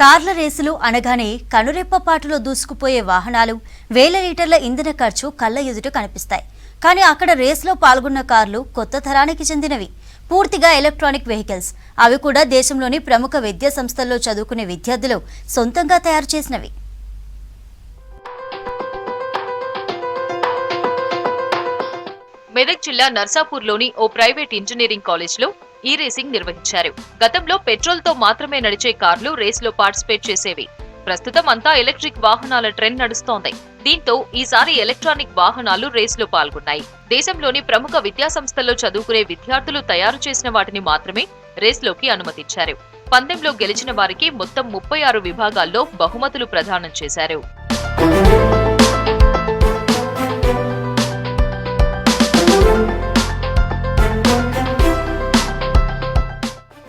కార్ల రేసులు అనగానే కనురెప్పపాటులో దూసుకుపోయే వాహనాలు, వేల లీటర్ల ఇంధన ఖర్చు కళ్ళ ఎదుట కనిపిస్తాయి. కానీ అక్కడ రేసులో పాల్గొన్న కార్లు కొత్త తరానికి చెందినవి, పూర్తిగా ఎలక్ట్రానిక్ వెహికల్స్. అవి కూడా దేశంలోని ప్రముఖ విద్యా సంస్థల్లో చదువుకునే విద్యార్థులు సొంతంగా తయారు చేసినవి. మెదక్ జిల్లా నర్సాపూర్లోని ఓ ప్రైవేట్ ఇంజనీరింగ్ కాలేజ్లో ఈ రేసింగ్ నిర్వహించారు. గతంలో పెట్రోల్ తో మాత్రమే నడిచే కార్లు రేసులో పార్టిసిపేట్ చేసేవి. ప్రస్తుతం అంతా ఎలక్ట్రిక్ వాహనాల ట్రెండ్ నడుస్తోంది. దీంతో ఈసారి ఎలక్ట్రానిక్ వాహనాలు రేసులో పాల్గొన్నాయి. దేశంలోని ప్రముఖ విద్యా సంస్థల్లో చదువుకునే విద్యార్థులు తయారు చేసిన వాటిని మాత్రమే రేసులోకి అనుమతించారు. పందెంలో గెలిచిన వారికి మొత్తం 36 విభాగాల్లో బహుమతులు ప్రదానం చేశారు.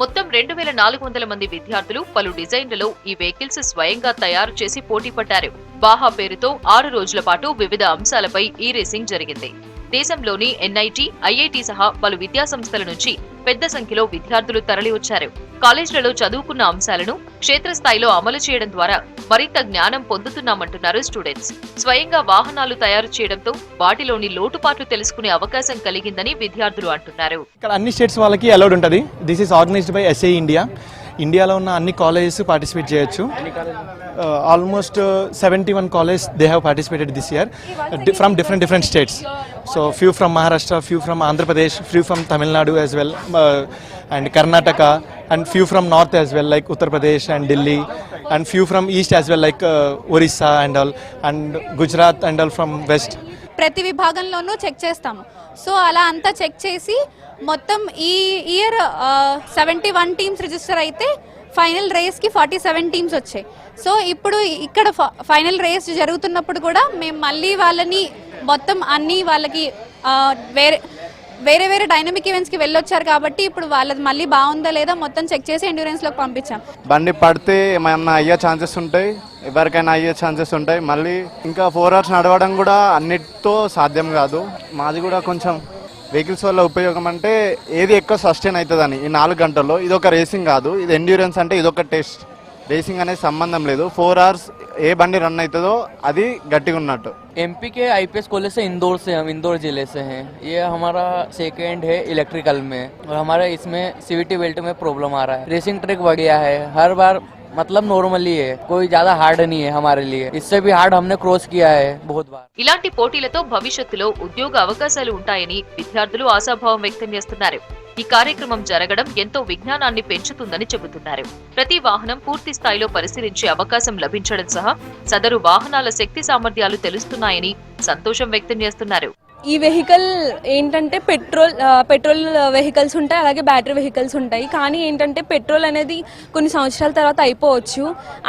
మొత్తం 2400 మంది విద్యార్థులు పలు డిజైన్లలో ఈ వెహికల్స్ స్వయంగా తయారు చేసి పోటీ పడ్డారు. బాహా పేరుతో 6 రోజుల పాటు వివిధ అంశాలపై ఈ రేసింగ్ జరిగింది. దేశంలోని ఎన్ఐటి, ఐఐటి సహా పలు విద్యా సంస్థల నుంచి పెద్ద సంఖ్యలో విద్యార్థులు తరలివచ్చారు. కాలేజీలలో చదువుకున్న అంశాలను క్షేత్రస్థాయిలో అమలు చేయడం ద్వారా మరింత జ్ఞానం పొందుతున్నామంటున్నారు స్టూడెంట్స్. స్వయంగా వాహనాలు తయారు చేయడంతో వాటిలోని లోటుపాట్లు తెలుసుకునే అవకాశం కలిగిందని విద్యార్థులు అంటున్నారు. ఇక్కడ అన్ని స్టేట్స్ వాళ్ళకి అలౌడ్ ఉంటుంది. This is organized by SA India. ఇండియాలో ఉన్న అన్ని కాలేజెస్ పార్టిసిపేట్ చేయొచ్చు. Almost 71 colleges they have participated this year from different states. So few from Maharashtra, few from Andhra Pradesh, few from Tamil Nadu as well, and Karnataka, and few from north as well like Uttar Pradesh and Delhi, and few from east as well like Orissa and all, and Gujarat and all from west. ప్రతి విభాగంలోనూ check చేస్తాము. So అలా అంతా check చేసి మొత్తం ఈ year 71 teams register అయితే final రేస్కి 47 teams వచ్చాయి. So ఇప్పుడు ఇక్కడ ఫైనల్ రేస్ జరుగుతున్నప్పుడు కూడా మేము మళ్ళీ వాళ్ళని మొత్తం అన్ని వాళ్ళకి వేరే వేరే డైనమిక్ ఈవెంట్స్కి వెళ్ళొచ్చారు కాబట్టి ఇప్పుడు వాళ్ళది మళ్ళీ బాగుందా లేదా మొత్తం చెక్ చేసి ఎండ్యూరెన్స్లోకి పంపించాం. బండి పడితే ఏమైనా అయ్యే ఛాన్సెస్ ఉంటాయి, ఎవరికైనా అయ్యే ఛాన్సెస్ ఉంటాయి. మళ్ళీ ఇంకా 4 hours నడవడం కూడా అన్నిటితో సాధ్యం కాదు. మాది కూడా కొంచెం వెహికల్స్ వల్ల ఉపయోగం అంటే ఏది ఎక్కువ సస్టైన్ అవుతుందని ఈ 4 గంటల్లో. ఇది ఒక రేసింగ్ కాదు, ఇది ఎండ్యూరెన్స్. అంటే ఇది ఒక టెస్ట్. రేసింగ్ అనేది సంబంధం లేదు. 4 hours ఏ బండి రన్ అవుతుందో అది గట్టిగా ఉన్నట్టు. एमपी के आईपीएस कॉलेज से हम इंदौर जिले से हैं. ये हमारा सेकंड है इलेक्ट्रिकल में और हमारा इसमें सीवीटी बेल्ट में प्रॉब्लम आ रहा है. रेसिंग ट्रैक बढ़िया है, हर बार मतलब नॉर्मली है, कोई ज्यादा हार्ड नहीं है हमारे लिए. इससे भी हार्ड हमने क्रॉस किया है बहुत बार. ఇలాంటి పోటీలతో భవిష్యత్తులో ఉద్యోగ అవకాశాలు ఉంటాయని విద్యార్థులు ఆశాభావం వ్యక్తం చేస్తున్నారు. ఈ కార్యక్రమం జరగడం ఎంతో విజ్ఞానాన్ని పెంచుతుందని చెబుతున్నారు. ప్రతి వాహనం పూర్తి స్థాయిలో పరిశీలించే అవకాశం లభించడం సహా సదరు వాహనాల శక్తి సామర్థ్యాలు తెలుస్తున్నాయని సంతోషం వ్యక్తం చేస్తున్నారు. ఈ వెహికల్ ఏంటంటే పెట్రోల్ వెహికల్స్ ఉంటాయి, అలాగే బ్యాటరీ వెహికల్స్ ఉంటాయి. కానీ ఏంటంటే పెట్రోల్ అనేది కొన్ని సంవత్సరాల తర్వాత అయిపోవచ్చు.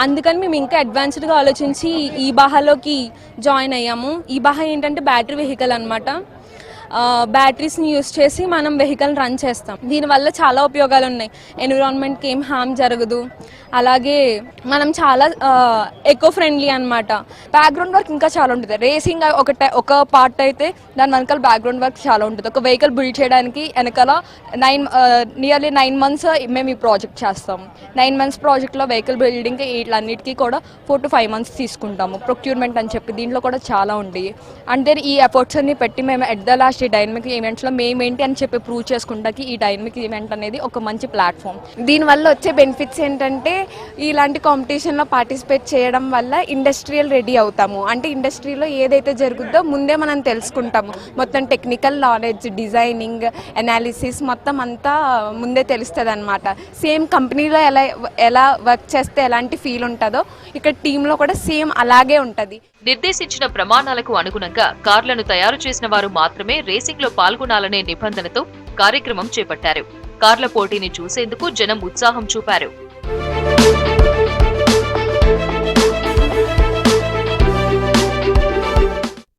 అందుకని మేము ఇంకా అడ్వాన్స్డ్గా ఆలోచించి ఈ బాహాలోకి జాయిన్ అయ్యాము. ఈ బాహా ఏంటంటే బ్యాటరీ వెహికల్ అన్నమాట. బ్యాటరీస్ని యూస్ చేసి మనం వెహికల్ రన్ చేస్తాం. దీనివల్ల చాలా ఉపయోగాలు ఉన్నాయి. ఎన్విరాన్మెంట్కి ఏం హామ్ జరగదు, అలాగే మనం చాలా ఎకో ఫ్రెండ్లీ అనమాట. బ్యాక్గ్రౌండ్ వర్క్ ఇంకా చాలా ఉంటుంది. రేసింగ్ ఒక పార్ట్ అయితే దాని వెనకాల బ్యాక్గ్రౌండ్ వర్క్ చాలా ఉంటుంది. ఒక వెహికల్ బిల్డ్ చేయడానికి వెనకాల నియర్లీ 9 months మేము ఈ ప్రాజెక్ట్ చేస్తాము. 9 months ప్రాజెక్ట్లో వెహికల్ బిల్డింగ్ వీటన్నిటికీ కూడా 4 to 5 months తీసుకుంటాము. ప్రొక్యూర్మెంట్ అని చెప్పి దీంట్లో కూడా చాలా ఉంటాయి. అంటే ఈ ఎఫర్ట్స్ అన్ని పెట్టి మేము ఎట్ ద లాస్ట్ ఈ డైనమిక్ ఈవెంట్స్లో మేమేంటి అని చెప్పి ప్రూవ్ చేసుకుంటాకి ఈ డైనమిక్ ఈవెంట్ అనేది ఒక మంచి ప్లాట్ఫామ్. దీనివల్ల వచ్చే బెనిఫిట్స్ ఏంటంటే ఇలాంటి కాంపిటీషన్లో పార్టిసిపేట్ చేయడం వల్ల ఇండస్ట్రియల్ రెడీ అవుతాము. అంటే ఇండస్ట్రీలో ఏదైతే జరుగుద్దో ముందే మనం తెలుసుకుంటాము. మొత్తం టెక్నికల్ నాలెడ్జ్, డిజైనింగ్, అనాలిసిస్ మొత్తం అంతా ముందే తెలుస్తుంది అనమాట. సేమ్ కంపెనీలో ఎలా వర్క్ చేస్తే ఎలాంటి ఫీల్ ఉంటుందో ఇక్కడ టీంలో కూడా సేమ్ అలాగే ఉంటుంది. నిర్దేశించిన ప్రమాణాలకు అనుగుణంగా కార్లను తయారు చేసిన వారు మాత్రమే రేసింగ్ లో పాల్గొనాలనే నిబంధనతో కార్యక్రమం చేపట్టారు. కార్ల పోటీని చూసేందుకు జనం ఉత్సాహం చూపారు.